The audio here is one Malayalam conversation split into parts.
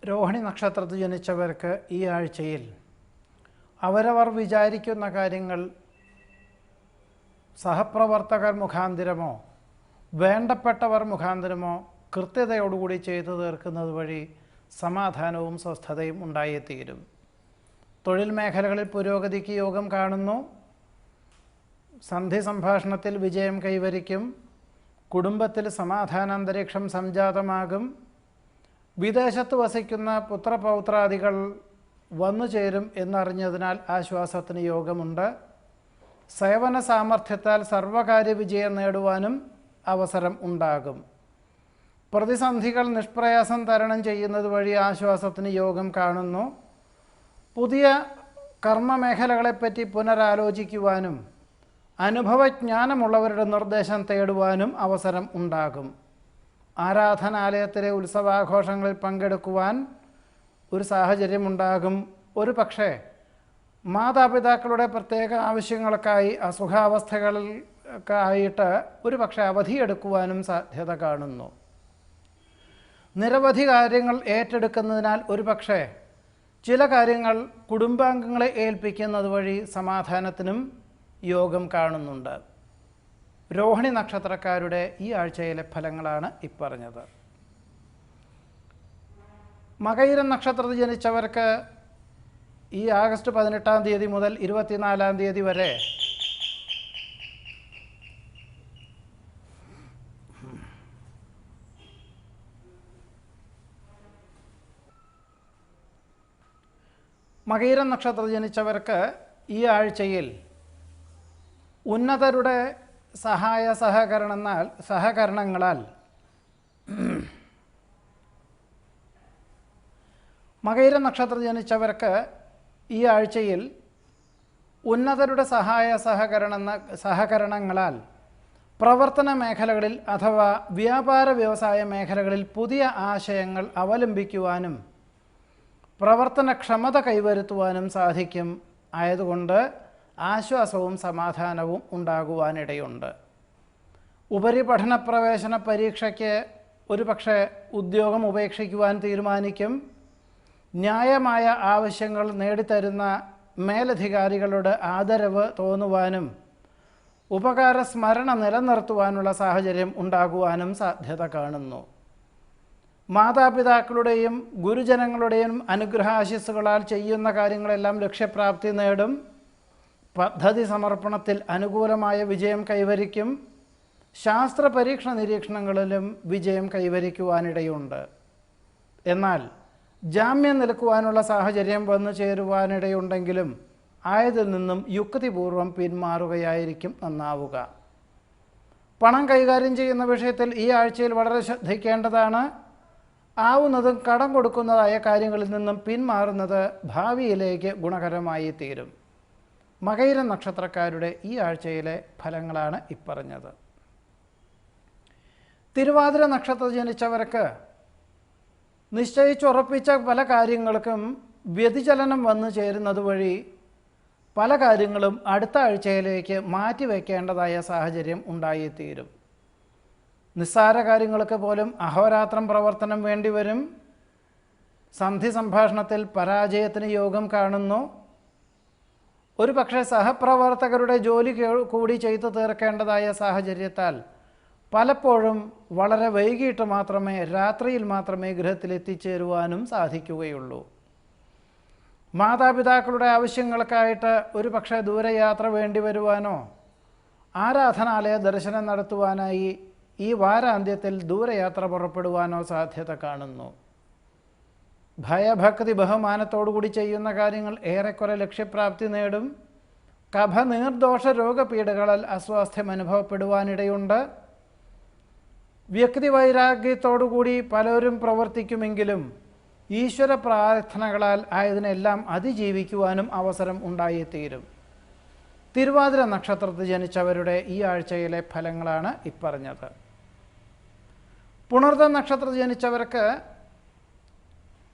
രോഹിണി നക്ഷത്രത്തിൽ ജനിച്ചവർക്ക് ഈ ആഴ്ചയിൽ അവരവർ വിചാരിക്കുന്ന കാര്യങ്ങൾ സഹപ്രവർത്തകർ മുഖാന്തിരമോ വേണ്ടപ്പെട്ടവർ മുഖാന്തിരമോ കൃത്യതയോടുകൂടി ചെയ്തു തീർക്കുന്നത് വഴി സമാധാനവും സ്വസ്ഥതയും ഉണ്ടായിത്തീരും. തൊഴിൽ മേഖലകളിൽ പുരോഗതിക്ക് യോഗം കാണുന്നു. സന്ധി സംഭാഷണത്തിൽ വിജയം കൈവരിക്കും. കുടുംബത്തിൽ സമാധാനാന്തരീക്ഷം സംജാതമാകും. വിദേശത്ത് വസിക്കുന്ന പുത്രപൗത്രാദികൾ വന്നു ചേരും എന്നറിഞ്ഞതിനാൽ ആശ്വാസത്തിന് യോഗമുണ്ട്. സേവന സാമർഥ്യത്താൽ സർവകാര്യ വിജയം നേടുവാനും അവസരം ഉണ്ടാകും. പ്രതിസന്ധികൾ നിഷ്പ്രയാസം തരണം ചെയ്യുന്നത് വഴി ആശ്വാസത്തിന് യോഗം കാണുന്നു. പുതിയ കർമ്മമേഖലകളെപ്പറ്റി പുനരാലോചിക്കുവാനും അനുഭവജ്ഞാനമുള്ളവരുടെ നിർദ്ദേശം തേടുവാനും അവസരം ഉണ്ടാകും. ആരാധനാലയത്തിലെ ഉത്സവാഘോഷങ്ങളിൽ പങ്കെടുക്കുവാൻ ഒരു സാഹചര്യമുണ്ടാകും. ഒരു പക്ഷേ മാതാപിതാക്കളുടെ പ്രത്യേക ആവശ്യങ്ങൾക്കായി അസുഖാവസ്ഥകൾക്കായിട്ട് ഒരു പക്ഷേ അവധിയെടുക്കുവാനും സാധ്യത കാണുന്നു. നിരവധി കാര്യങ്ങൾ ഏറ്റെടുക്കുന്നതിനാൽ ഒരു പക്ഷേ ചില കാര്യങ്ങൾ കുടുംബാംഗങ്ങളെ ഏൽപ്പിക്കുന്നത് വഴി സമാധാനത്തിനും യോഗം കാണുന്നുണ്ട്. രോഹിണി നക്ഷത്രക്കാരുടെ ഈ ആഴ്ചയിലെ ഫലങ്ങളാണ് ഇപ്പറഞ്ഞത്. മകയിരം നക്ഷത്രത്തിൽ ജനിച്ചവർക്ക് ഈ ആഗസ്റ്റ് 18 മുതൽ 24 വരെ മകയിരം നക്ഷത്രത്തിൽ ജനിച്ചവർക്ക് ഈ ആഴ്ചയിൽ ഉന്നതരുടെ സഹകരണങ്ങളാൽ മകയിരം നക്ഷത്രത്തിൽ ജനിച്ചവർക്ക് ഈ ആഴ്ചയിൽ ഉന്നതരുടെ സഹകരണങ്ങളാൽ പ്രവർത്തന മേഖലകളിൽ അഥവാ വ്യാപാര വ്യവസായ മേഖലകളിൽ പുതിയ ആശയങ്ങൾ അവലംബിക്കുവാനും പ്രവർത്തനക്ഷമത കൈവരുത്തുവാനും സാധിക്കും. ആയതുകൊണ്ട് ആശ്വാസവും സമാധാനവും ഉണ്ടാകുവാനിടയുണ്ട്. ഉപരിപഠന പ്രവേശന പരീക്ഷയ്ക്ക് ഒരു പക്ഷേ ഉദ്യോഗം ഉപേക്ഷിക്കുവാൻ തീരുമാനിക്കും. ന്യായമായ ആവശ്യങ്ങൾ നേടിത്തരുന്ന മേലധികാരികളുടെ ആദരവ് തോന്നുവാനും ഉപകാര സ്മരണ നിലനിർത്തുവാനുള്ള സാഹചര്യം ഉണ്ടാകുവാനും സാധ്യത കാണുന്നു. മാതാപിതാക്കളുടെയും ഗുരുജനങ്ങളുടെയും അനുഗ്രഹാശിസ്സുകളാൽ ചെയ്യുന്ന കാര്യങ്ങളെല്ലാം ലക്ഷ്യപ്രാപ്തി നേടും. പദ്ധതി സമർപ്പണത്തിൽ അനുകൂലമായ വിജയം കൈവരിക്കും. ശാസ്ത്ര പരീക്ഷണ നിരീക്ഷണങ്ങളിലും വിജയം കൈവരിക്കുവാനിടയുണ്ട്. എന്നാൽ ജാമ്യം നിൽക്കുവാനുള്ള സാഹചര്യം വന്നു ചേരുവാനിടയുണ്ടെങ്കിലും ആയതിൽ നിന്നും യുക്തിപൂർവം പിന്മാറുകയായിരിക്കും നന്നാവുക. പണം കൈകാര്യം ചെയ്യുന്ന വിഷയത്തിൽ ഈ ആഴ്ചയിൽ വളരെ ശ്രദ്ധിക്കേണ്ടതാണ്. ആവുന്നതും കടം കൊടുക്കുന്നതായ കാര്യങ്ങളിൽ നിന്നും പിന്മാറുന്നത് ഭാവിയിലേക്ക് ഗുണകരമായി തീരും. മകയിരം നക്ഷത്രക്കാരുടെ ഈ ആഴ്ചയിലെ ഫലങ്ങളാണ് ഇപ്പറഞ്ഞത്. തിരുവാതിര നക്ഷത്രത്തിൽ ജനിച്ചവർക്ക് നിശ്ചയിച്ചുറപ്പിച്ച പല കാര്യങ്ങൾക്കും വ്യതിചലനം വന്നു ചേരുന്നത് വഴി പല കാര്യങ്ങളും അടുത്ത ആഴ്ചയിലേക്ക് മാറ്റിവെക്കേണ്ടതായ സാഹചര്യം ഉണ്ടായിത്തീരും. നിസ്സാര കാര്യങ്ങൾക്ക് പോലും അഹോരാത്രം പ്രവർത്തനം വേണ്ടിവരും. സന്ധി സംഭാഷണത്തിൽ പരാജയത്തിന് യോഗം കാണുന്നു. ഒരു പക്ഷേ സഹപ്രവർത്തകരുടെ ജോലി കൂടി ചെയ്തു തീർക്കേണ്ടതായ സാഹചര്യത്താൽ പലപ്പോഴും വളരെ വൈകിട്ട് മാത്രമേ രാത്രിയിൽ മാത്രമേ ഗൃഹത്തിലെത്തിച്ചേരുവാനും സാധിക്കുകയുള്ളൂ. മാതാപിതാക്കളുടെ ആവശ്യങ്ങൾക്കായിട്ട് ഒരു പക്ഷേ ദൂരയാത്ര വേണ്ടി വരുവാനോ ആരാധനാലയ ദർശനം നടത്തുവാനായി ഈ വാരാന്ത്യത്തിൽ ദൂരയാത്ര പുറപ്പെടുവാനോ സാധ്യത കാണുന്നു. ഭയഭക്തി ബഹുമാനത്തോടുകൂടി ചെയ്യുന്ന കാര്യങ്ങൾ ഏറെക്കുറെ ലക്ഷ്യപ്രാപ്തി നേടും. കഫ നീർദോഷ രോഗപീഠകളാൽ അസ്വാസ്ഥ്യം അനുഭവപ്പെടുവാനിടയുണ്ട്. വ്യക്തി വൈരാഗ്യത്തോടുകൂടി പലരും പ്രവർത്തിക്കുമെങ്കിലും ഈശ്വര പ്രാർത്ഥനകളാൽ ആയതിനെല്ലാം അതിജീവിക്കുവാനും അവസരം ഉണ്ടായിത്തീരും. തിരുവാതിര നക്ഷത്രത്തിൽ ജനിച്ചവരുടെ ഈ ആഴ്ചയിലെ ഫലങ്ങളാണ് ഇപ്പറഞ്ഞത്. പുണർത നക്ഷത്രത്തിൽ ജനിച്ചവർക്ക്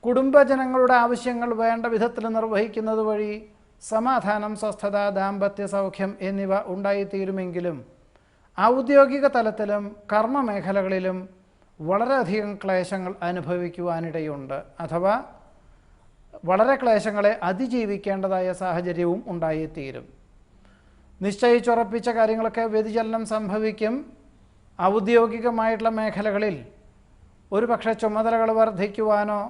കുടുംബജനങ്ങളുടെ ആവശ്യങ്ങൾ വേണ്ട വിധത്തിൽ നിർവഹിക്കുന്നത് വഴി സമാധാനം, സ്വസ്ഥത, ദാമ്പത്യ സൗഖ്യം എന്നിവ ഉണ്ടായിത്തീരുമെങ്കിലും ഔദ്യോഗിക തലത്തിലും കർമ്മമേഖലകളിലും വളരെയധികം ക്ലേശങ്ങൾ അനുഭവിക്കുവാനിടയുണ്ട്. അഥവാ വളരെ ക്ലേശങ്ങളെ അതിജീവിക്കേണ്ടതായ സാഹചര്യവും ഉണ്ടായിത്തീരും. നിശ്ചയിച്ചുറപ്പിച്ച കാര്യങ്ങളൊക്കെ വ്യതിചലനം സംഭവിക്കും. ഔദ്യോഗികമായിട്ടുള്ള മേഖലകളിൽ ഒരുപക്ഷെ ചുമതലകൾ വർദ്ധിക്കുവാനോ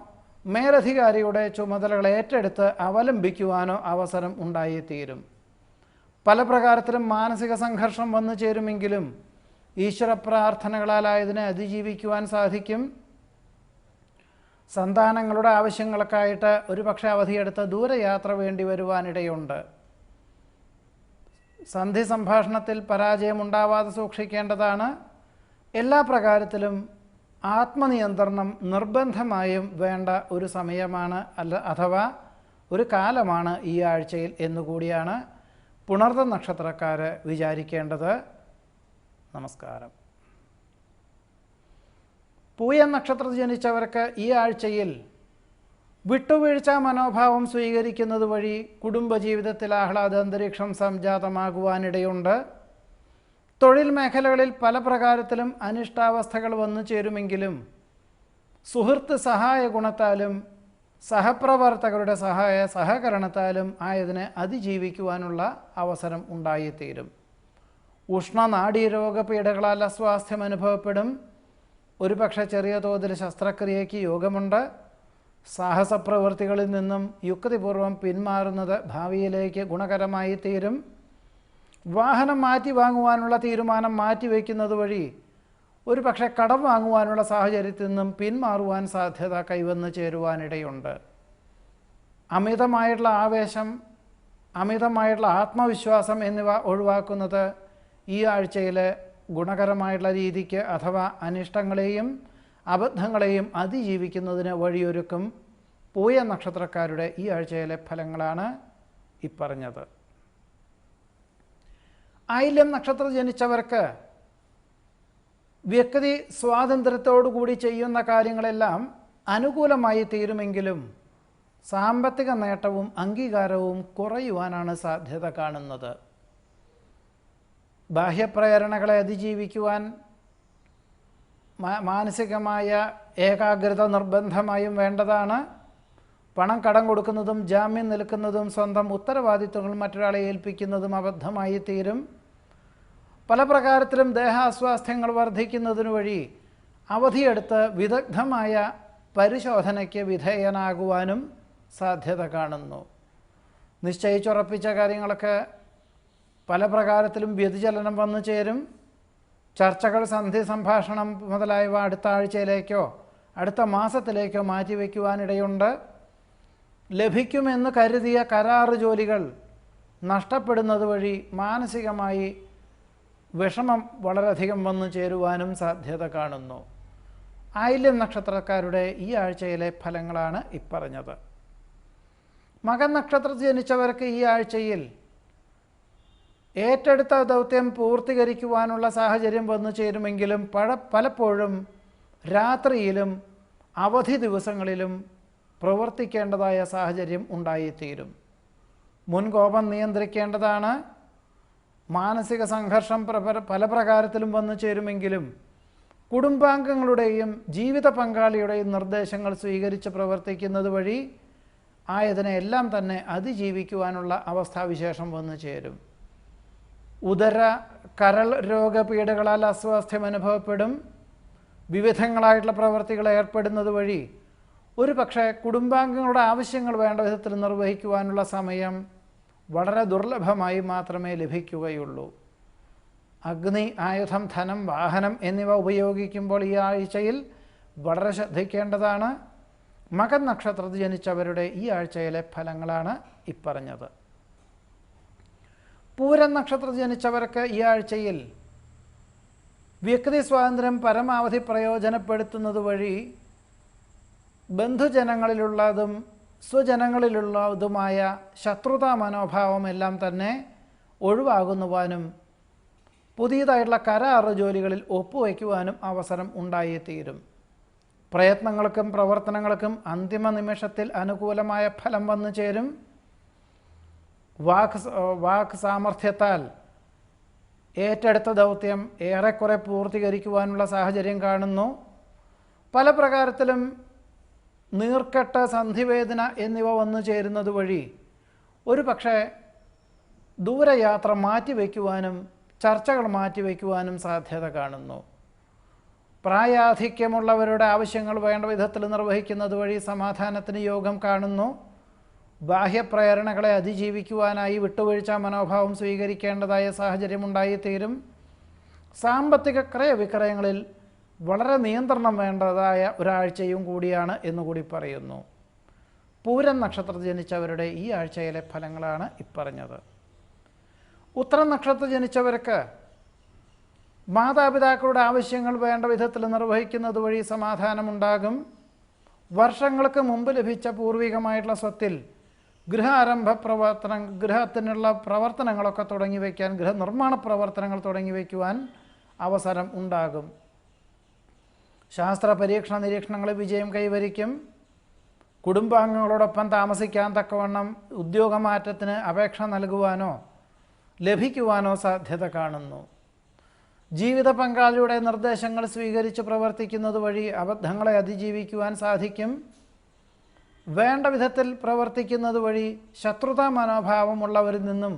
മേലധികാരിയുടെ ചുമതലകൾ ഏറ്റെടുത്ത് അവലംബിക്കുവാനോ അവസരം ഉണ്ടായിത്തീരും. പല പ്രകാരത്തിലും മാനസിക സംഘർഷം വന്നു ചേരുമെങ്കിലും ഈശ്വര പ്രാർത്ഥനകളാലായതിനെ അതിജീവിക്കുവാൻ സാധിക്കും. സന്താനങ്ങളുടെ ആവശ്യങ്ങൾക്കായിട്ട് ഒരുപക്ഷെ അവധിയെടുത്ത് ദൂരയാത്ര വേണ്ടി വരുവാനിടയുണ്ട്. സന്ധി സംഭാഷണത്തിൽ പരാജയമുണ്ടാവാതെ സൂക്ഷിക്കേണ്ടതാണ്. എല്ലാ പ്രകാരത്തിലും ആത്മനിയന്ത്രണം നിർബന്ധമായും വേണ്ട ഒരു സമയമാണ് അഥവാ ഒരു കാലമാണ് ഈ ആഴ്ചയിൽ എന്നുകൂടിയാണ് പുണർത നക്ഷത്രക്കാർ വിചാരിക്കേണ്ടത്. നമസ്കാരം. പൂയം നക്ഷത്രത്തിൽ ജനിച്ചവർക്ക് ഈ ആഴ്ചയിൽ വിട്ടുവീഴ്ച മനോഭാവം സ്വീകരിക്കുന്നത് വഴി കുടുംബജീവിതത്തിൽ ആഹ്ലാദ അന്തരീക്ഷം സംജാതമാകുവാനിടയുണ്ട്. തൊഴിൽ മേഖലകളിൽ പല പ്രകാരത്തിലും അനിഷ്ടാവസ്ഥകൾ വന്നു ചേരുമെങ്കിലും സുഹൃത്ത് സഹായ ഗുണത്താലും സഹപ്രവർത്തകരുടെ സഹകരണത്താലും ആയതിനെ അതിജീവിക്കുവാനുള്ള അവസരം ഉണ്ടായിത്തീരും. ഉഷ്ണനാഡീരോഗപീഠകളാൽ അസ്വാസ്ഥ്യം അനുഭവപ്പെടും. ഒരുപക്ഷെ ചെറിയ തോതിൽ ശസ്ത്രക്രിയയ്ക്ക് യോഗമുണ്ട്. സാഹസപ്രവൃത്തികളിൽ നിന്നും യുക്തിപൂർവം പിന്മാറുന്നത് ഭാവിയിലേക്ക് ഗുണകരമായി തീരും. വാഹനം മാറ്റി വാങ്ങുവാനുള്ള തീരുമാനം മാറ്റിവെക്കുന്നത് വഴി ഒരുപക്ഷെ കടം വാങ്ങുവാനുള്ള സാഹചര്യത്തിൽ നിന്നും പിന്മാറുവാൻ സാധ്യത കൈവന്നു ചേരുവാനിടയുണ്ട്. അമിതമായിട്ടുള്ള ആവേശം, അമിതമായിട്ടുള്ള ആത്മവിശ്വാസം എന്നിവ ഒഴിവാക്കുന്നത് ഈ ആഴ്ചയിൽ ഗുണകരമായിട്ടുള്ള രീതിക്ക് അഥവാ അനിഷ്ടങ്ങളെയും അബദ്ധങ്ങളെയും അതിജീവിക്കുന്നതിന് വഴിയൊരുക്കും. പൂയ നക്ഷത്രക്കാരുടെ ഈ ആഴ്ചയിലെ ഫലങ്ങളാണ് ഇപ്പറഞ്ഞത്. ആയില്യം നക്ഷത്രം ജനിച്ചവർക്ക് വ്യക്തി സ്വാതന്ത്ര്യത്തോടുകൂടി ചെയ്യുന്ന കാര്യങ്ങളെല്ലാം അനുകൂലമായി തീരുമെങ്കിലും സാമ്പത്തിക നേട്ടവും അംഗീകാരവും കുറയുവാനാണ് സാധ്യത കാണുന്നത്. ബാഹ്യപ്രേരണകളെ അതിജീവിക്കുവാൻ മാനസികമായ ഏകാഗ്രത നിർബന്ധമായും വേണ്ടതാണ്. പണം കടം കൊടുക്കുന്നതും ജാമ്യം നിൽക്കുന്നതും സ്വന്തം ഉത്തരവാദിത്വങ്ങൾ മറ്റൊരാളെ ഏൽപ്പിക്കുന്നതും അബദ്ധമായി തീരും. പല പ്രകാരത്തിലും ദേഹാസ്വാസ്ഥ്യങ്ങൾ വർദ്ധിക്കുന്നതിനു വഴി അവധിയെടുത്ത് വിദഗ്ധമായ പരിശോധനയ്ക്ക് വിധേയനാകുവാനും സാധ്യത കാണുന്നു. നിശ്ചയിച്ചുറപ്പിച്ച കാര്യങ്ങളൊക്കെ പല പ്രകാരത്തിലും വ്യതിചലനം വന്നു ചേരും. ചർച്ചകൾ, സന്ധി സംഭാഷണം മുതലായവ അടുത്ത ആഴ്ചയിലേക്കോ അടുത്ത മാസത്തിലേക്കോ മാറ്റിവെക്കുവാനിടയുണ്ട്. ലഭിക്കുമെന്ന് കരുതിയ കരാറ് ജോലികൾ നഷ്ടപ്പെടുന്നത് വഴി മാനസികമായി വിഷമം വളരെയധികം വന്നു ചേരുവാനും സാധ്യത കാണുന്നു. ആയില്യം നക്ഷത്രക്കാരുടെ ഈ ആഴ്ചയിലെ ഫലങ്ങളാണ് ഇപ്പറഞ്ഞത്. മകൻ നക്ഷത്രത്തിൽ ജനിച്ചവർക്ക് ഈ ആഴ്ചയിൽ ഏറ്റെടുത്ത ദൗത്യം പൂർത്തീകരിക്കുവാനുള്ള സാഹചര്യം വന്നു ചേരുമെങ്കിലും പലപ്പോഴും രാത്രിയിലും അവധി ദിവസങ്ങളിലും പ്രവർത്തിക്കേണ്ടതായ സാഹചര്യം ഉണ്ടായിത്തീരും. മുൻകോപം നിയന്ത്രിക്കേണ്ടതാണ്. മാനസിക സംഘർഷം പല പ്രകാരത്തിലും വന്നു ചേരുമെങ്കിലും കുടുംബാംഗങ്ങളുടെയും ജീവിത പങ്കാളിയുടെയും നിർദ്ദേശങ്ങൾ സ്വീകരിച്ച് പ്രവർത്തിക്കുന്നത് വഴി ആയതിനെല്ലാം തന്നെ അതിജീവിക്കുവാനുള്ള അവസ്ഥാവിശേഷം വന്നു ചേരും. ഉദര കരൾ രോഗപീഠകളാൽ അസ്വാസ്ഥ്യം അനുഭവപ്പെടും. വിവിധങ്ങളായിട്ടുള്ള പ്രവൃത്തികൾ ഏർപ്പെടുന്നത് വഴി ഒരു പക്ഷേ കുടുംബാംഗങ്ങളുടെ ആവശ്യങ്ങൾ വേണ്ട വിധത്തിൽ നിർവഹിക്കുവാനുള്ള സമയം വളരെ ദുർലഭമായി മാത്രമേ ലഭിക്കുകയുള്ളൂ. അഗ്നി, ആയുധം, ധനം, വാഹനം എന്നിവ ഉപയോഗിക്കുമ്പോൾ ഈ ആഴ്ചയിൽ വളരെ ശ്രദ്ധിക്കേണ്ടതാണ്. മകൻ നക്ഷത്രത്തിൽ ജനിച്ചവരുടെ ഈ ആഴ്ചയിലെ ഫലങ്ങളാണ് ഇപ്പറഞ്ഞത്. പൂരം നക്ഷത്രത്തിൽ ജനിച്ചവർക്ക് ഈ ആഴ്ചയിൽ വ്യക്തി സ്വാതന്ത്ര്യം പരമാവധി പ്രയോജനപ്പെടുത്തുന്നത് വഴി ബന്ധുജനങ്ങളിലുള്ളതും സ്വജനങ്ങളിലുള്ളതുമായ ശത്രുതാ മനോഭാവമെല്ലാം തന്നെ ഒഴിവാകുവാനും പുതിയതായിട്ടുള്ള കരാറ് ജോലികളിൽ ഒപ്പുവയ്ക്കുവാനും അവസരം ഉണ്ടായിത്തീരും. പ്രയത്നങ്ങൾക്കും പ്രവർത്തനങ്ങൾക്കും അന്തിമ നിമിഷത്തിൽ അനുകൂലമായ ഫലം വന്നു ചേരും. വാക്ക് സാമർഥ്യത്താൽ ഏറ്റെടുത്ത ദൗത്യം ഏറെക്കുറെ പൂർത്തീകരിക്കുവാനുള്ള സാഹചര്യം കാണുന്നു. പല പ്രകാരത്തിലും നീർക്കെട്ട്, സന്ധിവേദന എന്നിവ വന്നു ചേരുന്നത് വഴി ഒരു പക്ഷേ ദൂരയാത്ര മാറ്റിവെക്കുവാനും ചർച്ചകൾ മാറ്റിവെക്കുവാനും സാധ്യത കാണുന്നു. പ്രായാധിക്യമുള്ളവരുടെ ആവശ്യങ്ങൾ വേണ്ട വിധത്തിൽ നിർവഹിക്കുന്നത് വഴി സമാധാനത്തിന് യോഗം കാണുന്നു. ബാഹ്യപ്രേരണകളെ അതിജീവിക്കുവാനായി വിട്ടുവീഴ്ച മനോഭാവം സ്വീകരിക്കേണ്ടതായ സാഹചര്യമുണ്ടായിത്തീരും. സാമ്പത്തിക ക്രയവിക്രയങ്ങളിൽ വളരെ നിയന്ത്രണം വേണ്ടതായ ഒരാഴ്ചയും കൂടിയാണ് എന്നുകൂടി പറയുന്നു. പൂരം നക്ഷത്രത്തിൽ ജനിച്ചവരുടെ ഈ ആഴ്ചയിലെ ഫലങ്ങളാണ് ഇപ്പറഞ്ഞത്. ഉത്തരം നക്ഷത്രത്തിൽ ജനിച്ചവർക്ക് മാതാപിതാക്കളുടെ ആവശ്യങ്ങൾ വേണ്ട വിധത്തിൽ നിർവഹിക്കുന്നത് വഴി സമാധാനമുണ്ടാകും. വർഷങ്ങൾക്ക് മുമ്പ് ലഭിച്ച പൂർവികമായിട്ടുള്ള സ്വത്തിൽ ഗൃഹത്തിനുള്ള പ്രവർത്തനങ്ങളൊക്കെ തുടങ്ങി വയ്ക്കാൻ, ഗൃഹനിർമ്മാണ പ്രവർത്തനങ്ങൾ തുടങ്ങി വയ്ക്കുവാൻ അവസരം ഉണ്ടാകും. ശാസ്ത്ര പരീക്ഷണ നിരീക്ഷണങ്ങളിൽ വിജയം കൈവരിക്കും. കുടുംബാംഗങ്ങളോടൊപ്പം താമസിക്കാൻ തക്കവണ്ണം ഉദ്യോഗമാറ്റത്തിന് അപേക്ഷ നൽകുവാനോ ലഭിക്കുവാനോ സാധ്യത കാണുന്നു. ജീവിത പങ്കാളിയുടെ നിർദ്ദേശങ്ങൾ സ്വീകരിച്ച് പ്രവർത്തിക്കുന്നത് വഴി അബദ്ധങ്ങളെ അതിജീവിക്കുവാൻ സാധിക്കും. വേണ്ട വിധത്തിൽ പ്രവർത്തിക്കുന്നത് വഴി ശത്രുതാ മനോഭാവമുള്ളവരിൽ നിന്നും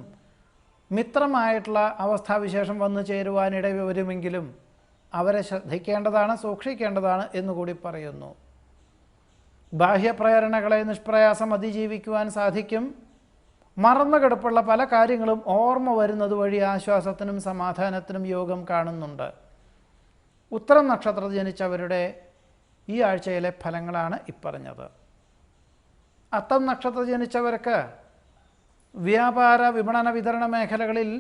മിത്രമായിട്ടുള്ള അവസ്ഥാവിശേഷം വന്നു ചേരുവാനിട വരുമെങ്കിലും അവരെ ശ്രദ്ധിക്കേണ്ടതാണ്, സൂക്ഷിക്കേണ്ടതാണ് എന്നുകൂടി പറയുന്നു. ബാഹ്യപ്രേരണകളെ നിഷ്പ്രയാസം അതിജീവിക്കുവാൻ സാധിക്കും. മറന്നുകിടപ്പുള്ള പല കാര്യങ്ങളും ഓർമ്മ വരുന്നത് വഴി ആശ്വാസത്തിനും സമാധാനത്തിനും യോഗം കാണുന്നുണ്ട്. ഉത്തരം നക്ഷത്രത്തിൽ ജനിച്ചവരുടെ ഈ ആഴ്ചയിലെ ഫലങ്ങളാണ് ഇപ്പറഞ്ഞത്. അത്തം നക്ഷത്രത്തിൽ ജനിച്ചവർക്ക് വ്യാപാര, വിപണന, വിതരണ മേഖലകളിൽ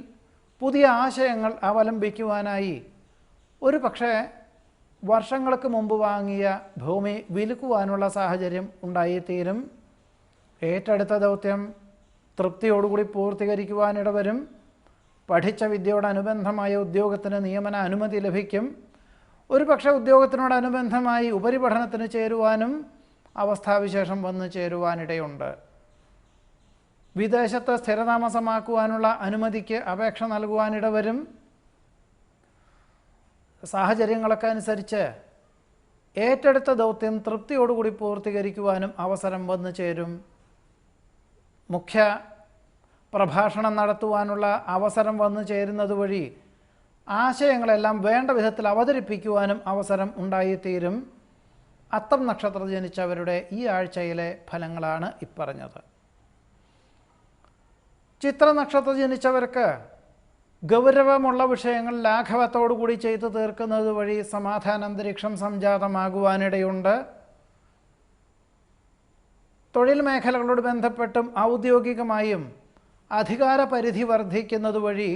പുതിയ ആശയങ്ങൾ അവലംബിക്കുവാനായി ഒരു പക്ഷേ വർഷങ്ങൾക്ക് മുമ്പ് വാങ്ങിയ ഭൂമി വിൽക്കുവാനുള്ള സാഹചര്യം ഉണ്ടായിത്തീരും. ഏറ്റെടുത്ത ദൗത്യം തൃപ്തിയോടുകൂടി പൂർത്തീകരിക്കുവാനിടവരും. പഠിച്ച വിദ്യയോടനുബന്ധമായ ഉദ്യോഗത്തിന് നിയമന അനുമതി ലഭിക്കും. ഒരു പക്ഷേ ഉദ്യോഗത്തിനോടനുബന്ധമായി ഉപരിപഠനത്തിന് ചേരുവാനും അവസ്ഥാവിശേഷം വന്നു ചേരുവാനിടയുണ്ട്. വിദേശത്ത് സ്ഥിരതാമസമാക്കുവാനുള്ള അനുമതിക്ക് അപേക്ഷ നൽകുവാനിടവരും. സാഹചര്യങ്ങളൊക്കെ അനുസരിച്ച് ഏറ്റെടുത്ത ദൗത്യം തൃപ്തിയോടുകൂടി പൂർത്തീകരിക്കുവാനും അവസരം വന്നു ചേരും. മുഖ്യ പ്രഭാഷണം നടത്തുവാനുള്ള അവസരം വന്നു ചേരുന്നത് വഴി ആശയങ്ങളെല്ലാം വേണ്ട വിധത്തിൽ അവതരിപ്പിക്കുവാനും അവസരം ഉണ്ടായിത്തീരും. അത്തം നക്ഷത്രത്തിൽ ജനിച്ചവരുടെ ഈ ആഴ്ചയിലെ ഫലങ്ങളാണ് ഇപ്പറഞ്ഞത്. ചിത്ര നക്ഷത്രത്തിൽ ജനിച്ചവർക്ക് ഗൗരവമുള്ള വിഷയങ്ങൾ ലാഘവത്തോടുകൂടി ചെയ്തു തീർക്കുന്നത് വഴി സമാധാനാന്തരീക്ഷം സംജാതമാകുവാനിടയുണ്ട്. തൊഴിൽ മേഖലകളോട് ബന്ധപ്പെട്ടും ഔദ്യോഗികമായും അധികാര പരിധി വർദ്ധിക്കുന്നത് വഴി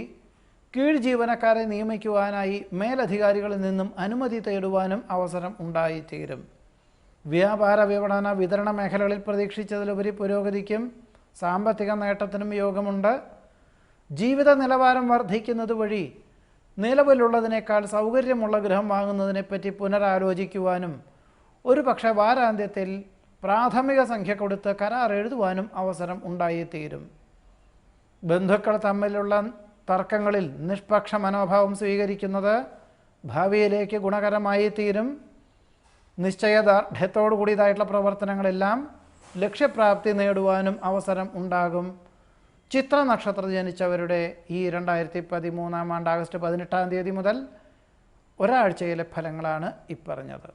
കീഴ് ജീവനക്കാരെ നിയമിക്കുവാനായി മേലധികാരികളിൽ നിന്നും അനുമതി തേടുവാനും അവസരം ഉണ്ടായിത്തീരും. വ്യാപാര, വിപണന, വിതരണ മേഖലകളിൽ പ്രതീക്ഷിച്ചതിലുപരി പുരോഗതിക്കും സാമ്പത്തിക നേട്ടത്തിനും യോഗമുണ്ട്. ജീവിത നിലവാരം വർദ്ധിക്കുന്നത് വഴി നിലവിലുള്ളതിനേക്കാൾ സൗകര്യമുള്ള ഗൃഹം വാങ്ങുന്നതിനെപ്പറ്റി പുനരാലോചിക്കുവാനും ഒരു പക്ഷേ വാരാന്ത്യത്തിൽ പ്രാഥമിക സംഖ്യ കൊടുത്ത് കരാർ എഴുതുവാനും അവസരം ഉണ്ടായിത്തീരും. ബന്ധുക്കൾ തമ്മിലുള്ള തർക്കങ്ങളിൽ നിഷ്പക്ഷ മനോഭാവം സ്വീകരിക്കുന്നത് ഭാവിയിലേക്ക് ഗുണകരമായി തീരും. നിശ്ചയദാർഢ്യത്തോടു കൂടിയതായിട്ടുള്ള പ്രവർത്തനങ്ങളെല്ലാം ലക്ഷ്യപ്രാപ്തി നേടുവാനും അവസരം ഉണ്ടാകും. ചിത്ര നക്ഷത്രത്തിൽ ജനിച്ചവരുടെ ഈ 2013 ആഗസ്റ്റ് 18 മുതൽ ഒരാഴ്ചയിലെ ഫലങ്ങളാണ് ഇപ്പറഞ്ഞത്.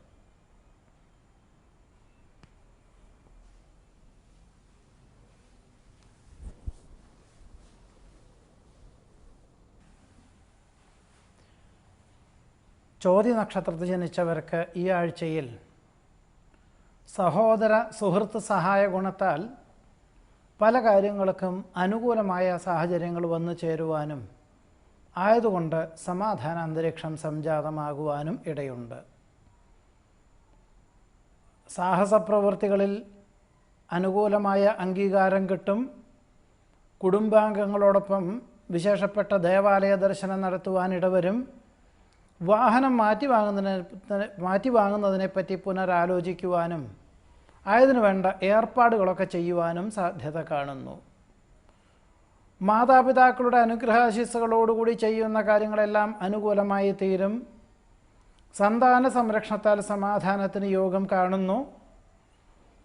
ചോതി നക്ഷത്രത്തിൽ ജനിച്ചവർക്ക് ഈ ആഴ്ചയിൽ സഹോദര സുഹൃത്ത് സഹായ ഗുണത്താൽ പല കാര്യങ്ങൾക്കും അനുകൂലമായ സാഹചര്യങ്ങൾ വന്നു ചേരുവാനും ആയതുകൊണ്ട് സമാധാന അന്തരീക്ഷം സംജാതമാകുവാനും ഇടയുണ്ട്. സാഹസപ്രവൃത്തികളിൽ അനുകൂലമായ അംഗീകാരം കിട്ടും. കുടുംബാംഗങ്ങളോടൊപ്പം വിശേഷപ്പെട്ട ദേവാലയ ദർശനം നടത്തുവാനിടവരും. വാഹനം മാറ്റിവാങ്ങുന്നതിനെപ്പറ്റി പുനരാലോചിക്കുവാനും ആയതിനു വേണ്ട ഏർപ്പാടുകളൊക്കെ ചെയ്യുവാനും സാധ്യത കാണുന്നു. മാതാപിതാക്കളുടെ അനുഗ്രഹാശിസ്സുകളോടുകൂടി ചെയ്യുന്ന കാര്യങ്ങളെല്ലാം അനുകൂലമായി തീരും. സന്താന സംരക്ഷണത്താൽ സമാധാനത്തിന് യോഗം കാണുന്നു.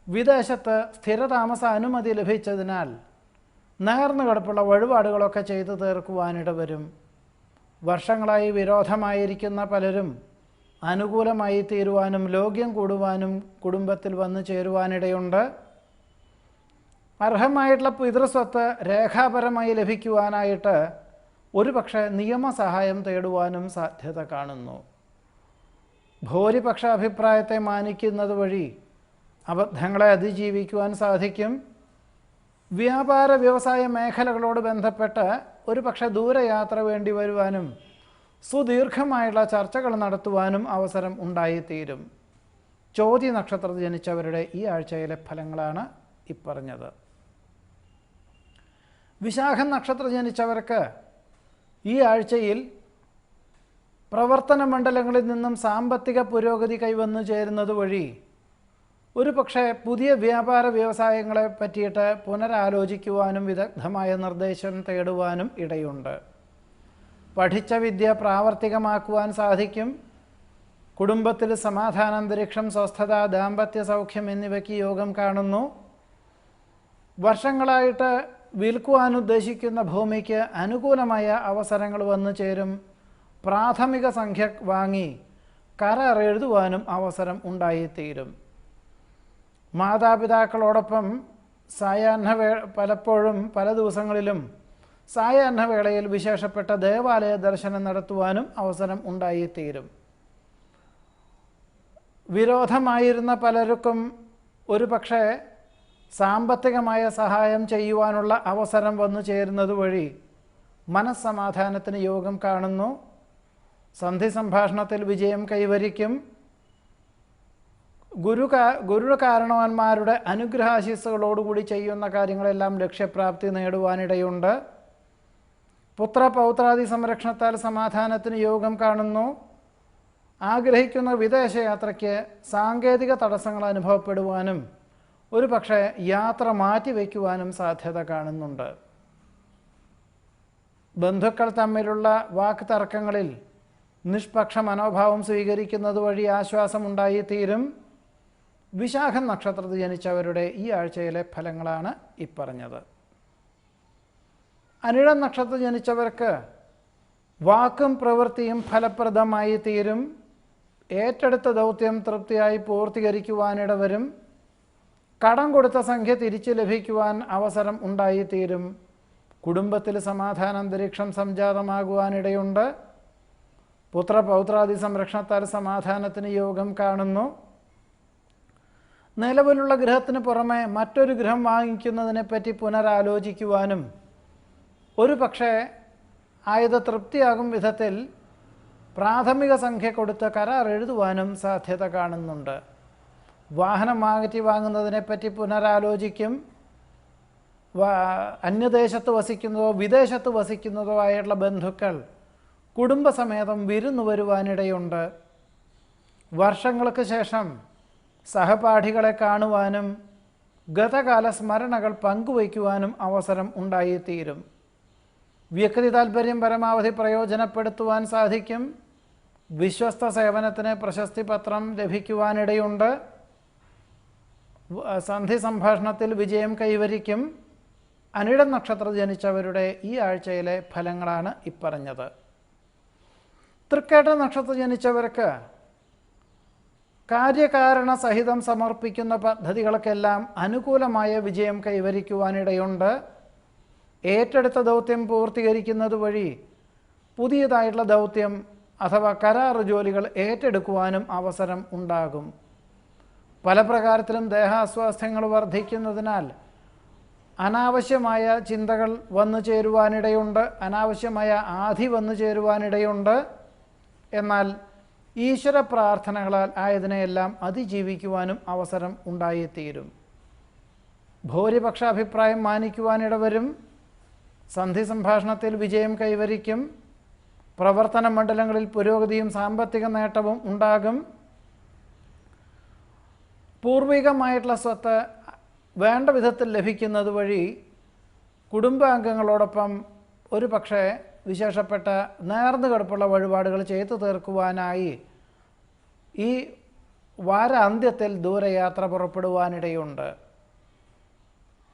വിദേശത്ത് സ്ഥിരതാമസ അനുമതി ലഭിച്ചതിനാൽ നേർന്നു കിടപ്പുള്ള വഴിപാടുകളൊക്കെ ചെയ്തു തീർക്കുവാനിട വരും. വർഷങ്ങളായി വിരോധമായിരിക്കുന്ന പലരും അനുകൂലമായി തീരുവാനും ലോക്യം കൂടുവാനും കുടുംബത്തിൽ വന്നു ചേരുവാനിടയുണ്ട്. അർഹമായിട്ടുള്ള പിതൃസ്വത്ത് രേഖാപരമായി ലഭിക്കുവാനായിട്ട് ഒരുപക്ഷെ നിയമസഹായം തേടുവാനും സാധ്യത കാണുന്നു. ഭൂരിപക്ഷ അഭിപ്രായത്തെ മാനിക്കുന്നത് വഴി അബദ്ധങ്ങളെ അതിജീവിക്കുവാൻ സാധിക്കും. വ്യാപാര വ്യവസായ മേഖലകളോട് ബന്ധപ്പെട്ട് ഒരുപക്ഷെ ദൂരയാത്ര വേണ്ടി വരുവാനും സുദീർഘമായുള്ള ചർച്ചകൾ നടത്തുവാനും അവസരം ഉണ്ടായിത്തീരും. ചോതി നക്ഷത്രത്തിൽ ജനിച്ചവരുടെ ഈ ആഴ്ചയിലെ ഫലങ്ങളാണ് ഇപ്പറഞ്ഞത്. വിശാഖം നക്ഷത്രത്തിൽ ജനിച്ചവർക്ക് ഈ ആഴ്ചയിൽ പ്രവർത്തന മണ്ഡലങ്ങളിൽ നിന്നും സാമ്പത്തിക പുരോഗതി കൈവന്നു ചേരുന്നത് വഴി ഒരുപക്ഷെ പുതിയ വ്യാപാര വ്യവസായങ്ങളെ പറ്റിയിട്ട് പുനരാലോചിക്കുവാനും വിദഗ്ധമായ നിർദ്ദേശം തേടുവാനും ഇടയുണ്ട്. പഠിച്ച വിദ്യ പ്രാവർത്തികമാക്കുവാൻ സാധിക്കും. കുടുംബത്തിൽ സമാധാനാന്തരീക്ഷം, സ്വസ്ഥത, ദാമ്പത്യ സൗഖ്യം എന്നിവയ്ക്ക് യോഗം കാണുന്നു. വർഷങ്ങളായിട്ട് വിൽക്കുവാൻ ഉദ്ദേശിക്കുന്ന ഭൂമിക്ക് അനുകൂലമായ അവസരങ്ങൾ വന്നു ചേരും. പ്രാഥമിക സംഖ്യ വാങ്ങി കരാർ എഴുതുവാനും അവസരം മാതാപിതാക്കളോടൊപ്പം പലപ്പോഴും പല ദിവസങ്ങളിലും സായാഹ്നവേളയിൽ വിശേഷപ്പെട്ട ദേവാലയ ദർശനം നടത്തുവാനും അവസരം ഉണ്ടായിത്തീരും. വിരോധമായിരുന്ന പലർക്കും ഒരുപക്ഷെ സാമ്പത്തികമായ സഹായം ചെയ്യുവാനുള്ള അവസരം വന്നു ചേരുന്നത് വഴി മനസ്സമാധാനത്തിന് യോഗം കാണുന്നു. സന്ധി സംഭാഷണത്തിൽ വിജയം കൈവരിക്കും. ഗുരു കാരണവന്മാരുടെ അനുഗ്രഹാശിസ്സുകളോടുകൂടി ചെയ്യുന്ന കാര്യങ്ങളെല്ലാം ലക്ഷ്യപ്രാപ്തി നേടുവാനിടയുണ്ട്. പുത്രപൗത്രാദി സംരക്ഷണത്താൽ സമാധാനത്തിന് യോഗം കാണുന്നു. ആഗ്രഹിക്കുന്ന വിദേശയാത്രയ്ക്ക് സാങ്കേതിക തടസ്സങ്ങൾ അനുഭവപ്പെടുവാനും ഒരുപക്ഷെ യാത്ര മാറ്റിവെക്കുവാനും സാധ്യത കാണുന്നുണ്ട്. ബന്ധുക്കൾ തമ്മിലുള്ള വാക്ക് തർക്കങ്ങളിൽ നിഷ്പക്ഷ മനോഭാവം സ്വീകരിക്കുന്നത് വഴി ആശ്വാസമുണ്ടായിത്തീരും. വിശാഖം നക്ഷത്രത്തിൽ ജനിച്ചവരുടെ ഈ ആഴ്ചയിലെ ഫലങ്ങളാണ് ഇപ്പറഞ്ഞത്. അനിഴം നക്ഷത്രത്തിൽ ജനിച്ചവർക്ക് വാക്കും പ്രവൃത്തിയും ഫലപ്രദമായി തീരും. ഏറ്റെടുത്ത ദൗത്യം തൃപ്തിയായി പൂർത്തീകരിക്കുവാനിടവരും. കടം കൊടുത്ത സംഖ്യ തിരിച്ചു ലഭിക്കുവാൻ അവസരം ഉണ്ടായിത്തീരും. കുടുംബത്തിൽ സമാധാനാന്തരീക്ഷം സംജാതമാകുവാനിടയുണ്ട്. പുത്രപൗത്രാദി സംരക്ഷണത്താൽ സമാധാനത്തിന് യോഗം കാണുന്നു. നിലവിലുള്ള ഗൃഹത്തിന് പുറമെ മറ്റൊരു ഗൃഹം വാങ്ങിക്കുന്നതിനെപ്പറ്റി പുനരാലോചിക്കുവാനും ഒരു പക്ഷേ ആയത് തൃപ്തിയാകും വിധത്തിൽ പ്രാഥമിക സംഖ്യ കൊടുത്ത് കരാർ എഴുതുവാനും സാധ്യത കാണുന്നുണ്ട്. വാഹനം മാറ്റി വാങ്ങുന്നതിനെപ്പറ്റി പുനരാലോചിക്കും. അന്യദേശത്ത് വസിക്കുന്നതോ വിദേശത്ത് വസിക്കുന്നതോ ആയിട്ടുള്ള ബന്ധുക്കൾ കുടുംബസമേതം വിരുന്നു വരുവാനിടയുണ്ട്. വർഷങ്ങൾക്ക് ശേഷം സഹപാഠികളെ കാണുവാനും ഗതകാല സ്മരണകൾ പങ്കുവയ്ക്കുവാനും അവസരം ഉണ്ടായിത്തീരും. വ്യക്തി താൽപ്പര്യം പരമാവധി പ്രയോജനപ്പെടുത്തുവാൻ സാധിക്കും. വിശ്വസ്ത സേവനത്തിന് പ്രശസ്തി പത്രം ലഭിക്കുവാനിടയുണ്ട്. സന്ധി സംഭാഷണത്തിൽ വിജയം കൈവരിക്കും. അനിഴം നക്ഷത്രത്തിൽ ജനിച്ചവരുടെ ഈ ആഴ്ചയിലെ ഫലങ്ങളാണ് ഇപ്പറഞ്ഞത്. തൃക്കേട്ട നക്ഷത്രത്തിൽ ജനിച്ചവർക്ക് കാര്യകാരണ സഹിതം സമർപ്പിക്കുന്ന പദ്ധതികൾക്കെല്ലാം അനുകൂലമായ വിജയം കൈവരിക്കുവാനിടയുണ്ട്. ഏറ്റെടുത്ത ദൗത്യം പൂർത്തീകരിക്കുന്നത് വഴി പുതിയതായിട്ടുള്ള ദൗത്യം അഥവാ കരാർ ജോലികൾ ഏറ്റെടുക്കുവാനും അവസരം ഉണ്ടാകും. പല പ്രകാരത്തിലും ദേഹാസ്വാസ്ഥ്യങ്ങൾ വർദ്ധിക്കുന്നതിനാൽ അനാവശ്യമായ ചിന്തകൾ വന്നു ചേരുവാനിടയുണ്ട്. അനാവശ്യമായ ആധി വന്നു ചേരുവാനിടയുണ്ട്. എന്നാൽ ഈശ്വര പ്രാർത്ഥനകളാൽ ആയതിനെയെല്ലാം അതിജീവിക്കുവാനും അവസരം ഉണ്ടായിത്തീരും. ഭൂരിപക്ഷ അഭിപ്രായം മാനിക്കുവാനിടവരും. സന്ധി സംഭാഷണത്തിൽ വിജയം കൈവരിക്കും. പ്രവർത്തന മണ്ഡലങ്ങളിൽ പുരോഗതിയും സാമ്പത്തിക നേട്ടവും ഉണ്ടാകും. പൂർവികമായിട്ടുള്ള സ്വത്ത് വേണ്ട വിധത്തിൽ ലഭിക്കുന്നത് വഴി കുടുംബാംഗങ്ങളോടൊപ്പം ഒരു പക്ഷേ വിശേഷപ്പെട്ട നേർന്നു കിടപ്പുള്ള വഴിപാടുകൾ ചെയ്തു തീർക്കുവാനായി ഈ വാരാന്ത്യത്തിൽ ദൂരയാത്ര പുറപ്പെടുവാനിടയുണ്ട്.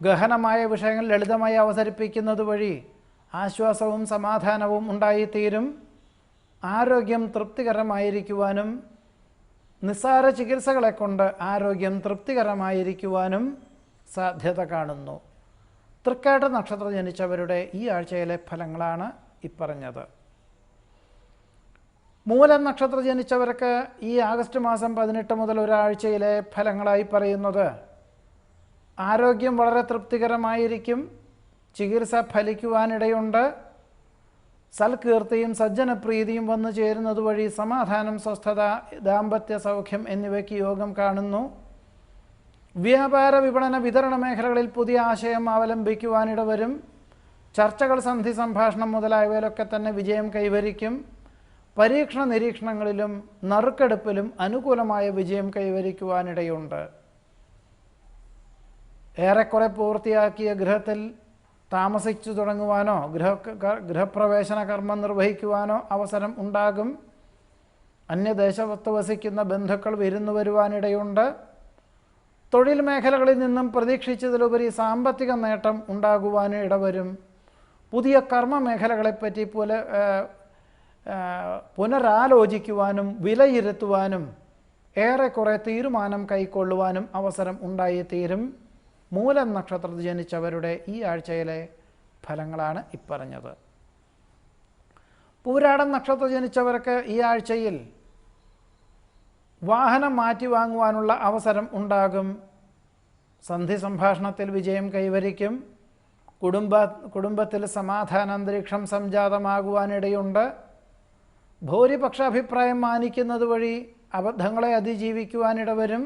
ഗഹനമായ വിഷയങ്ങൾ ലളിതമായി അവതരിപ്പിക്കുന്നത് വഴി ആശ്വാസവും സമാധാനവും ഉണ്ടായിത്തീരും. ആരോഗ്യം തൃപ്തികരമായിരിക്കുവാനും നിസ്സാര ചികിത്സകളെ കൊണ്ട് ആരോഗ്യം തൃപ്തികരമായിരിക്കുവാനും സാധ്യത കാണുന്നു. തൃക്കേട്ട നക്ഷത്രം ജനിച്ചവരുടെ ഈ ആഴ്ചയിലെ ഫലങ്ങളാണ് ഇപ്പറഞ്ഞത്. മൂലം നക്ഷത്രം ജനിച്ചവർക്ക് ഈ ആഗസ്റ്റ് മാസം 18 മുതൽ ഒരാഴ്ചയിലെ ഫലങ്ങളായി പറയുന്നത്: ആരോഗ്യം വളരെ തൃപ്തികരമായിരിക്കും. ചികിത്സ ഫലിക്കുവാനിടയുണ്ട്. സൽകീർത്തിയും സജ്ജനപ്രീതിയും വന്നു ചേരുന്നത് വഴി സമാധാനം, സ്വസ്ഥത, ദാമ്പത്യ സൗഖ്യം എന്നിവയ്ക്ക് യോഗം കാണുന്നു. വ്യാപാര, വിപണന, വിതരണ മേഖലകളിൽ പുതിയ ആശയം അവലംബിക്കുവാനിട വരും. ചർച്ചകൾ, സന്ധി സംഭാഷണം മുതലായവയിലൊക്കെ തന്നെ വിജയം കൈവരിക്കും. പരീക്ഷണ നിരീക്ഷണങ്ങളിലും നറുക്കെടുപ്പിലും അനുകൂലമായ വിജയം കൈവരിക്കുവാനിടയുണ്ട്. ഏറെക്കുറെ പൂർത്തിയാക്കിയ ഗൃഹത്തിൽ താമസിച്ചു തുടങ്ങുവാനോ ഗൃഹപ്രവേശന കർമ്മം നിർവഹിക്കുവാനോ അവസരം ഉണ്ടാകും. അന്യദേശത്ത് വസിക്കുന്ന ബന്ധുക്കൾ വിരുന്നു വരുവാനിടയുണ്ട്. തൊഴിൽ മേഖലകളിൽ നിന്നും പ്രതീക്ഷിച്ചതിലുപരി സാമ്പത്തിക നേട്ടം ഉണ്ടാകുവാൻ ഇടവരും. പുതിയ കർമ്മ മേഖലകളെപ്പറ്റി പുനരാലോചിക്കുവാനും വിലയിരുത്തുവാനും ഏറെക്കുറെ തീരുമാനം കൈക്കൊള്ളുവാനും അവസരം ഉണ്ടായിത്തീരും. മൂലം നക്ഷത്രത്തിൽ ജനിച്ചവരുടെ ഈ ആഴ്ചയിലെ ഫലങ്ങളാണ് ഇപ്പറഞ്ഞത്. പൂരാടം നക്ഷത്രത്തിൽ ജനിച്ചവർക്ക് ഈ ആഴ്ചയിൽ വാഹനം മാറ്റി വാങ്ങുവാനുള്ള അവസരം ഉണ്ടാകും. സന്ധി സംഭാഷണത്തിൽ വിജയം കൈവരിക്കും. കുടുംബത്തിൽ സമാധാന അന്തരീക്ഷം സംജാതമാകുവാനിടയുണ്ട്. ഭൂരിപക്ഷ അഭിപ്രായം മാനിക്കുന്നത് വഴി അബദ്ധങ്ങളെ അതിജീവിക്കുവാനിടവരും.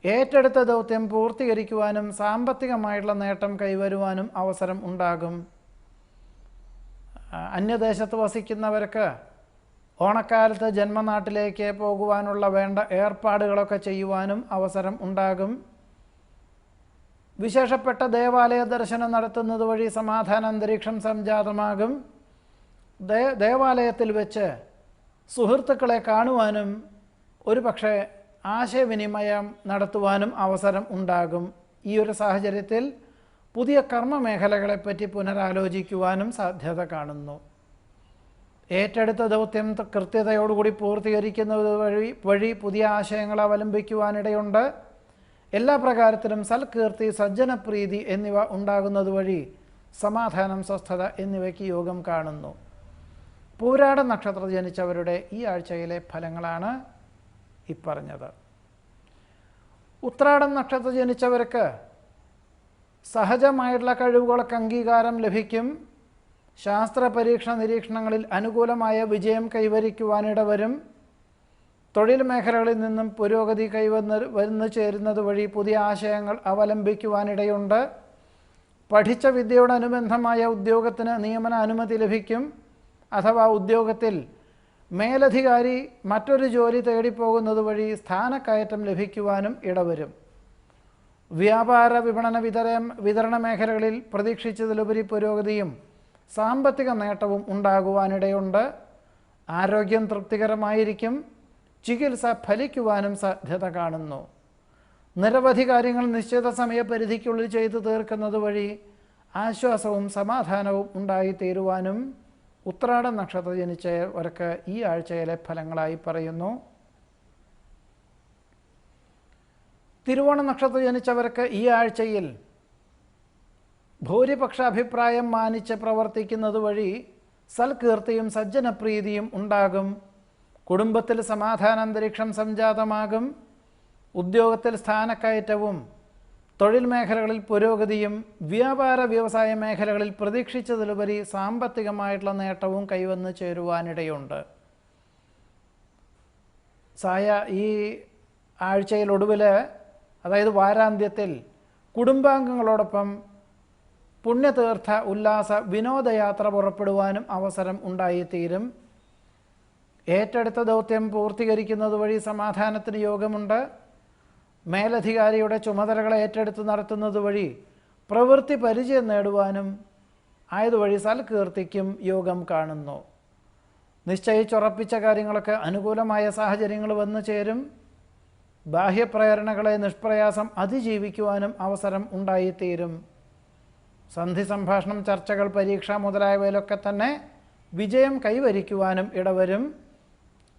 ഏറ്റെടുത്ത ദൗത്യം പൂർത്തീകരിക്കുവാനും സാമ്പത്തികമായിട്ടുള്ള നേട്ടം കൈവരുവാനും അവസരം ഉണ്ടാകും. അന്യദേശത്ത് വസിക്കുന്നവർക്ക് ഓണക്കാലത്ത് ജന്മനാട്ടിലേക്ക് പോകുവാനുള്ള വേണ്ട ഏർപ്പാടുകളൊക്കെ ചെയ്യുവാനും അവസരം ഉണ്ടാകും. വിശേഷപ്പെട്ട ദേവാലയ ദർശനം നടത്തുന്നത് വഴി സമാധാന അന്തരീക്ഷം സംജാതമാകും. ദേവാലയത്തിൽ വെച്ച് സുഹൃത്തുക്കളെ കാണുവാനും ഒരു പക്ഷേ ആശയവിനിമയം നടത്തുവാനും അവസരം ഉണ്ടാകും. ഈ ഒരു സാഹചര്യത്തിൽ പുതിയ കർമ്മ മേഖലകളെപ്പറ്റി പുനരാലോചിക്കുവാനും സാധ്യത കാണുന്നു. ഏറ്റെടുത്ത ദൗത്യം കൃത്യതയോടുകൂടി പൂർത്തീകരിക്കുന്നത് വഴി പുതിയ ആശയങ്ങൾ അവലംബിക്കുവാനിടയുണ്ട്. എല്ലാ പ്രകാരത്തിലും സൽകീർത്തി, സജ്ജനപ്രീതി എന്നിവ ഉണ്ടാകുന്നത് വഴി സമാധാനം, സ്വസ്ഥത എന്നിവയ്ക്ക് യോഗം കാണുന്നു. പൂരാട നക്ഷത്രത്തിൽ ജനിച്ചവരുടെ ഈ ആഴ്ചയിലെ ഫലങ്ങളാണ് ഇപ്പറഞ്ഞത്. ഉത്രാടം നക്ഷത്രത്തിൽ ജനിച്ചവർക്ക് സഹജമായിട്ടുള്ള കഴിവുകൾക്ക് അംഗീകാരം ലഭിക്കും. ശാസ്ത്ര പരീക്ഷണ നിരീക്ഷണങ്ങളിൽ അനുകൂലമായ വിജയം കൈവരിക്കുവാനിടവരും. തൊഴിൽ മേഖലകളിൽ നിന്നും പുരോഗതി വന്നു ചേരുന്നത് വഴി പുതിയ ആശയങ്ങൾ അവലംബിക്കുവാനിടയുണ്ട്. പഠിച്ച വിദ്യയോടനുബന്ധമായ ഉദ്യോഗത്തിന് നിയമന അനുമതി ലഭിക്കും. അഥവാ ഉദ്യോഗത്തിൽ മേലധികാരി മറ്റൊരു ജോലി തേടിപ്പോകുന്നത് വഴി സ്ഥാനക്കയറ്റം ലഭിക്കുവാനും ഇടവരും. വ്യാപാര, വിപണന, വിതരണ മേഖലകളിൽ പ്രതീക്ഷിച്ചതിലുപരി പുരോഗതിയും സാമ്പത്തിക നേട്ടവും ഉണ്ടാകുവാനിടയുണ്ട്. ആരോഗ്യം തൃപ്തികരമായിരിക്കും. ചികിത്സ ഫലിക്കുവാനും സാധ്യത കാണുന്നു. നിരവധി കാര്യങ്ങൾ നിശ്ചിത സമയപരിധിക്കുള്ളിൽ ചെയ്തു തീർക്കുന്നത് വഴി ആശ്വാസവും സമാധാനവും ഉണ്ടായിത്തീരുവാനും ഉത്രാട നക്ഷത്രം ജനിച്ചവർക്ക് ഈ ആഴ്ചയിലെ ഫലങ്ങളായി പറയുന്നു. തിരുവോണ നക്ഷത്രം ജനിച്ചവർക്ക് ഈ ആഴ്ചയിൽ ഭൂരിപക്ഷ അഭിപ്രായം മാനിച്ച് പ്രവർത്തിക്കുന്നത് വഴി സൽകീർത്തിയും സജ്ജനപ്രീതിയും ഉണ്ടാകും. കുടുംബത്തിൽ സമാധാന അന്തരീക്ഷം സംജാതമാകും. ഉദ്യോഗത്തിൽ സ്ഥാനക്കയറ്റവും തൊഴിൽ മേഖലകളിൽ പുരോഗതിയും വ്യാപാര വ്യവസായ മേഖലകളിൽ പ്രതീക്ഷിച്ചതിലുപരി സാമ്പത്തികമായിട്ടുള്ള നേട്ടവും കൈവന്നു ചേരുവാനിടയുണ്ട്. ഈ ആഴ്ചയിലൊടുവിൽ, അതായത് വാരാന്ത്യത്തിൽ, കുടുംബാംഗങ്ങളോടൊപ്പം പുണ്യതീർത്ഥ ഉല്ലാസ വിനോദയാത്ര പുറപ്പെടുവാനും അവസരം ഉണ്ടായിത്തീരും. ഏറ്റെടുത്ത ദൗത്യം പൂർത്തീകരിക്കുന്നത് വഴി സമാധാനത്തിന് യോഗമുണ്ട്. മേലധികാരിയുടെ ചുമതലകളെ ഏറ്റെടുത്ത് നടത്തുന്നത് വഴി പ്രവൃത്തി പരിചയം നേടുവാനും ആയതുവഴി സൽകീർത്തിക്കും യോഗം കാണുന്നു. നിശ്ചയിച്ചുറപ്പിച്ച കാര്യങ്ങളൊക്കെ അനുകൂലമായ സാഹചര്യങ്ങൾ വന്നു ചേരും. ബാഹ്യപ്രേരണകളെ നിഷ്പ്രയാസം അതിജീവിക്കുവാനും അവസരം ഉണ്ടായിത്തീരും. സന്ധി സംഭാഷണം, ചർച്ചകൾ, പരീക്ഷ മുതലായവയിലൊക്കെ തന്നെ വിജയം കൈവരിക്കുവാനും ഇടവരും.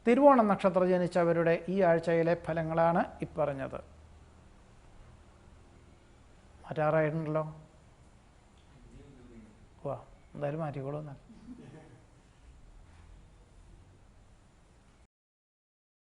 തിരുവോണം നക്ഷത്രം ജനിച്ചവരുടെ ഈ ആഴ്ചയിലെ ഫലങ്ങളാണ് ഇപ്പറഞ്ഞത്. മാറ്റാറായിട്ടുണ്ടല്ലോ. വാ, എന്തായാലും മാറ്റിക്കോളൂ എന്നാൽ.